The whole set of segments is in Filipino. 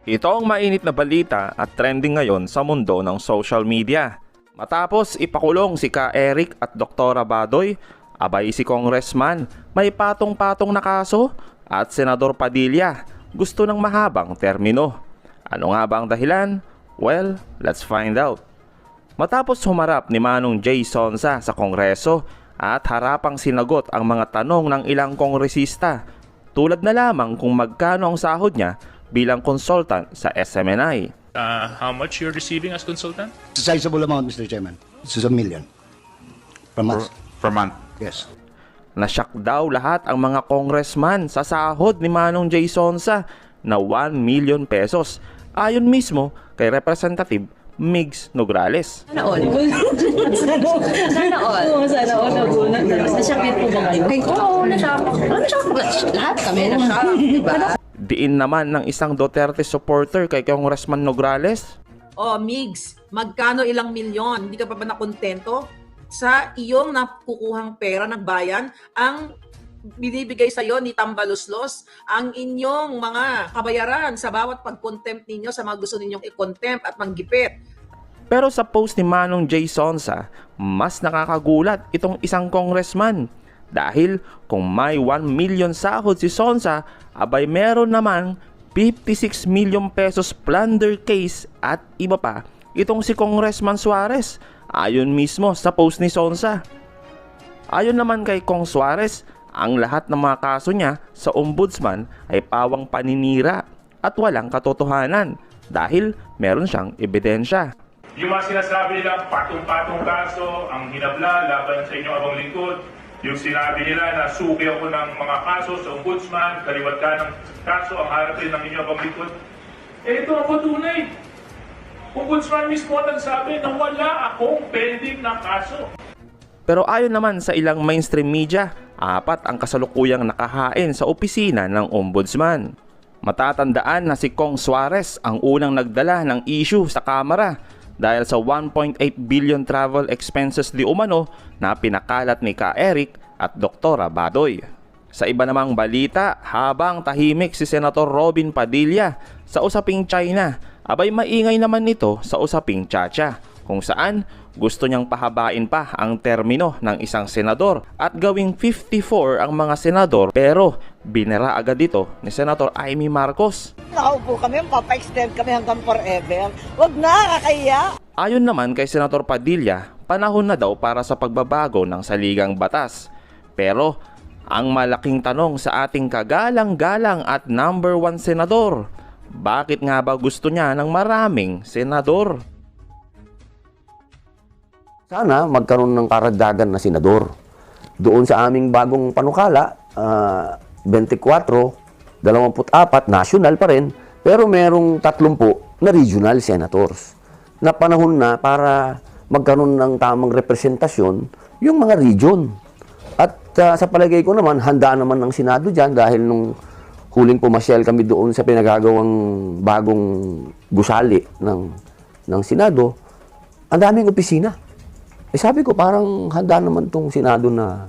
Ito ang mainit na balita at trending ngayon sa mundo ng social media. Matapos ipakulong si Ka Eric at Dr. Badoy, abay si Congressman may patong-patong na kaso at Senador Padilla gusto ng mahabang termino. Ano nga ba ang dahilan? Well, let's find out. Matapos humarap ni Manong J. Sonsa sa Kongreso at harapang sinagot ang mga tanong ng ilang kongresista, tulad na lamang kung magkano ang sahod niya bilang consultant sa SMNI. How much you're receiving as consultant? It's a sizable amount, Mr. Chairman. This is $1 million per month. Per month. Yes. Nasyak daw lahat ang mga congressman sa sahod ni Manong J. Sonsa na 1 million pesos, ayon mismo kay Representative Migs Nograles. Sana all. Sana all. Oo, sana all na bunot. Nasyakit po ba kayo? Ay, oo, nasyakit. Lahat kami nasyakit, diba? Diin naman ng isang Duterte supporter kay Congressman Nograles. Oh, Migs, magkano ilang milyon? Hindi ka pa ba nakontento sa iyong nakukuhang pera ng bayan? Ang binibigay sa iyo ni Tambaluslos, ang inyong mga kabayaran sa bawat pag-contempt ninyo sa mga gusto ninyong i-contempt at manggipit. Pero sa post ni Manong J. Sonsa, mas nakakagulat itong isang congressman. Dahil kung may 1 million sahod si Sonsa, abay meron naman 56 million pesos plunder case at iba pa itong si Congressman Suarez, ayon mismo sa post ni Sonsa. Ayon naman kay Kong Suarez, ang lahat ng mga kaso niya sa ombudsman ay pawang paninira at walang katotohanan dahil meron siyang ebidensya. Yung mga sinasabi nila, patong-patong kaso, ang hinabla laban sa inyong abang lingkod, yung sinabi nila na suki ako ng mga kaso sa ombudsman, kaliwat ka ng kaso, ang harapin ng inyong abang lingkod. Eh ito ang patunay. Ombudsman mismo ang nagsabi na wala akong pending na kaso. Pero ayon naman sa ilang mainstream media, 4 ang kasalukuyang nakahain sa opisina ng ombudsman. Matatandaan na si Kong Suarez ang unang nagdala ng issue sa Kamara dahil sa 1.8 billion travel expenses di umano na pinakalat ni Ka Eric at Dr. Badoy. Sa iba namang balita, habang tahimik si Senator Robin Padilla sa usaping China, abay maingay naman nito sa usaping Chacha, kung saan gusto niyang pahabain pa ang termino ng isang senador at gawing 54 ang mga senador, pero binara agad ito ni Senator Amy Marcos. Nakaupo kami, papa-extend kami hanggang forever. Wag na, kakaya. Ayon naman kay Senator Padilla, panahon na daw para sa pagbabago ng saligang batas. Pero ang malaking tanong sa ating kagalang-galang at number 1 senador, bakit nga ba gusto niya ng maraming senador? Sana magkaroon ng karagdagan na senador. Doon sa aming bagong panukala, 24, 24, national pa rin, pero merong 30 na regional senators. Na panahon na para magkaroon ng tamang representasyon yung mga region. At sa palagay ko naman, handa naman ng Senado dyan dahil nung huling pumasyal kami doon sa pinagagawang bagong gusali ng Senado, ang daming opisina. Sabi ko, parang handa naman itong Senado na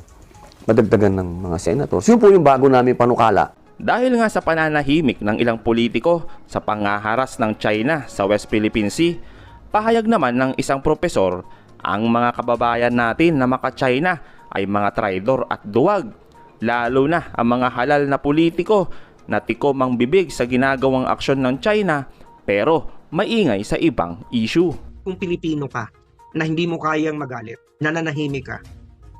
madagdagan ng mga senators. Yun po yung bago namin panukala. Dahil nga sa pananahimik ng ilang politiko sa pangaharas ng China sa West Philippine Sea, pahayag naman ng isang propesor, ang mga kababayan natin na maka-China ay mga traidor at duwag. Lalo na ang mga halal na politiko na tikom ang bibig sa ginagawang aksyon ng China pero maingay sa ibang issue. Kung Pilipino ka, na hindi mo kayang magalit, nananahimik ka,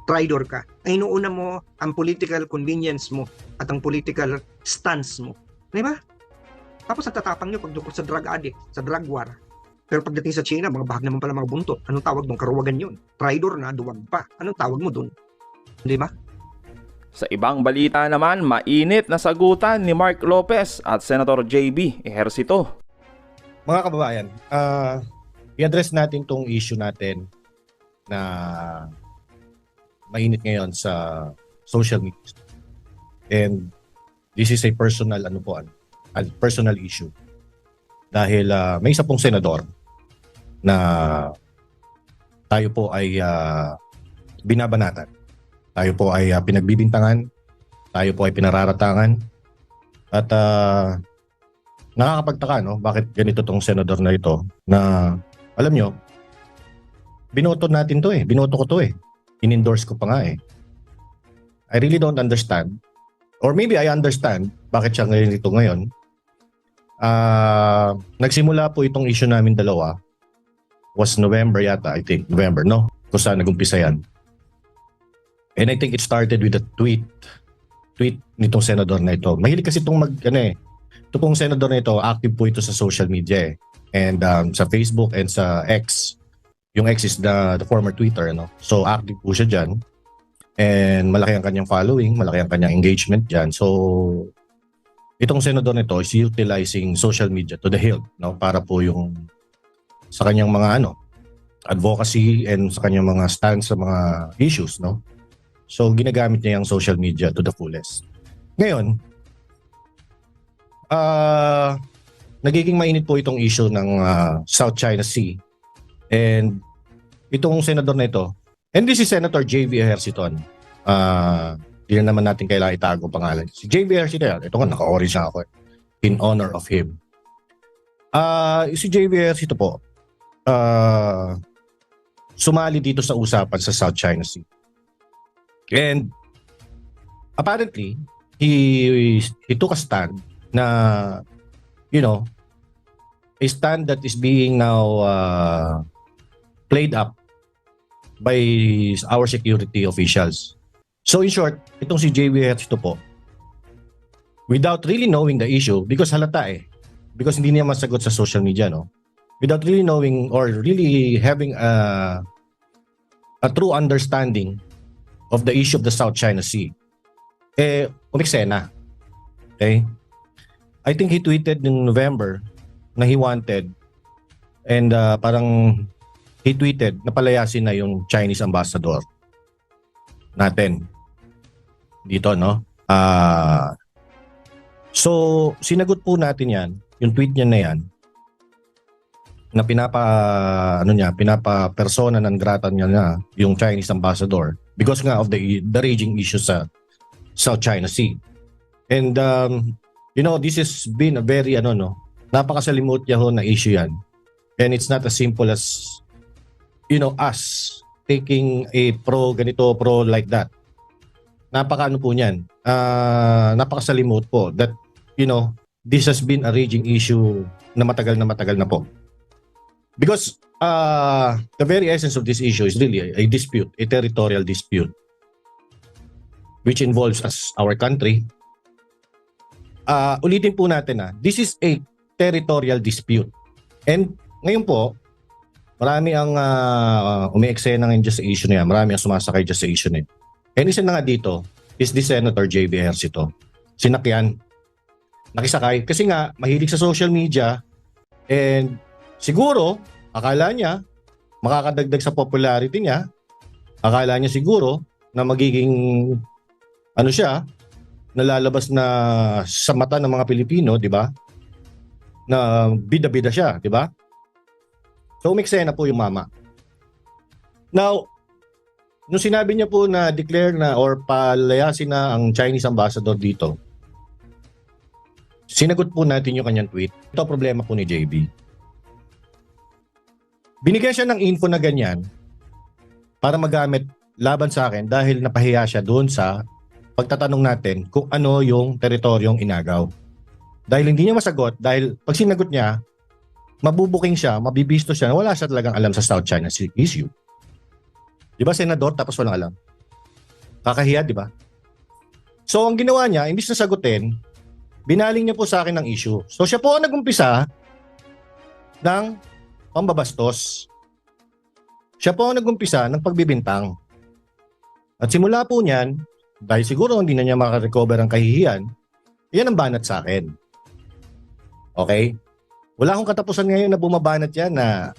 traitor ka, ay inuuna mo ang political convenience mo at ang political stance mo. Di ba? Tapos ang tatapang nyo pagdukot sa drug addict, sa drug war. Pero pagdating sa China, mga bahag naman pala mga buntot. Anong tawag doon? Karuwagan yun. Traitor na, duwag pa. Anong tawag mo doon? Di ba? Sa ibang balita naman, mainit na sagutan ni Mark Lopez at Senator JB Ejercito. Mga kababayan, i-address natin tong issue natin na mainit ngayon sa social media. And this is a personal personal issue. Dahil may isa pong senador na tayo po ay binabanatan. Tayo po ay pinagbibintangan, tayo po ay pinararatangan. At nakakapagtaka, no? Bakit ganito tong senador na ito na, alam nyo, binoto natin to eh. Binoto ko to eh. In-endorse ko pa nga eh. I really don't understand. Or maybe I understand bakit siya ngayon ito ngayon. Nagsimula po itong issue namin dalawa. Was November yata, I think. November, no? Kung saan nag-umpisa yan. And I think it started with a tweet nitong senador na ito. Mahilig kasi itong ito pong senador na ito, active po ito sa social media eh. And sa Facebook and sa X. Yung X is the former Twitter, no? So active po siya dyan. And malaki ang kanyang following, malaki ang kanyang engagement dyan. So itong senador na ito is utilizing social media to the hilt, no? Para po yung sa kanyang mga advocacy and sa kanyang mga stance sa mga issues, no? So ginagamit niya yung social media to the fullest. Ngayon, nagiging mainit po itong issue ng South China Sea. And itong senador na ito, and this is Senator J.V. Ejerciton. Di na naman natin kailangan itago pangalan. Si J.V. Ejerciton, ito nga, naka-orange na ako in honor of him. Si J.V. Ejerciton po, sumali dito sa usapan sa South China Sea. And apparently, he took a stand na, a stand that is being now played up by our security officials. So in short, itong si J.V. Ejercito po, without really knowing the issue, because halata eh, because hindi niya masagot sa social media, no? Without really knowing or really having a true understanding of the issue of the South China Sea, umiksena. Okay? I think he tweeted in November na he wanted and parang he tweeted na palayasin na yung Chinese ambassador natin dito, no? So, sinagot po natin yan, yung tweet niya na yan, na pinapa-persona ng grata niya na yung Chinese ambassador because nga of the raging issue sa South China Sea. And this has been a very napakasalimuot ho na issue yan. And it's not as simple as us taking a pro like that. Napakaano po niyan. Napakasalimot po that this has been a raging issue na matagal na po. Because the very essence of this issue is really a dispute, a territorial dispute, which involves our country. Ulitin po natin this is a territorial dispute. And ngayon po, marami ang umi-eksena ngayon sa issue na yan. Marami ang sumasakay dyan sa issue na yan. And isa na nga dito is the Senator J.V. Ejercito. Sinakyan. Nakisakay. Kasi nga, mahilig sa social media and siguro, akala niya, makakadagdag sa popularity niya. Akala niya siguro na magiging siya, nalalabas na sa mata ng mga Pilipino, di ba? Na bida-bida siya, di ba? So, umiksena po yung mama. Now, nung sinabi niya po na declare na or palayasin na ang Chinese ambassador dito, sinagot po natin yung kanyang tweet. Ito ang problema po ni JB. Binigyan siya ng info na ganyan para magamit laban sa akin dahil napahiya siya doon sa pagtatanong natin kung ano yung teritoryong inagaw. Dahil hindi niya masagot, dahil pag sinagot niya, mabubuking siya, mabibisto siya, wala siya talagang alam sa South China Sea issue. Di ba, senador, tapos walang alam? Kakahiya, di ba? So, ang ginawa niya, imbis na sagutin, binaling niya po sa akin ng issue. So, siya po ang nag-umpisa ng pambabastos. Siya po ang nag-umpisa ng pagbibintang. At simula po niyan, dahil siguro hindi na niya makarecover ang kahihiyan, yan ang banat sa akin. Okay? Wala akong katapusan ngayon na bumabanat yan na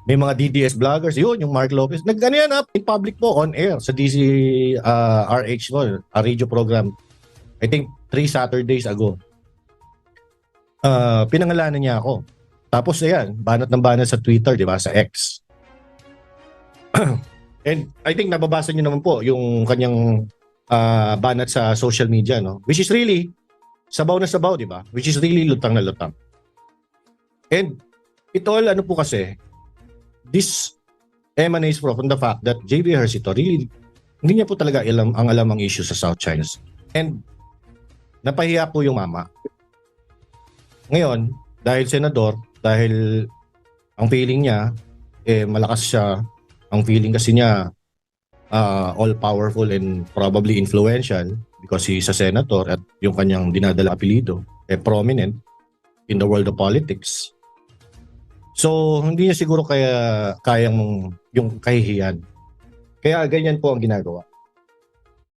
may mga DDS vloggers, yun, yung Mark Lopez. Nag-ano yan in public po, on air, sa DCRH po, a radio program. I think 3 Saturdays ago. Pinangalanan niya ako. Tapos ayan, banat ng banat sa Twitter, di ba, sa X. And I think nababasa niyo naman po yung kanyang banat sa social media, no? Which is really sabaw na sabaw, di ba? Which is really lutang na lutang. And it all, ano po kasi, this emanates from the fact that J.B. Ejercito really, hindi niya po talaga alam ang issue sa South China Sea. And napahiya po yung mama. Ngayon, dahil senador, dahil ang feeling niya, malakas siya, ang feeling kasi niya, all-powerful and probably influential because he is a senator at yung kanyang dinadala apelido, prominent in the world of politics. So, hindi niya siguro kayang yung kahihiyan. Kaya ganyan po ang ginagawa.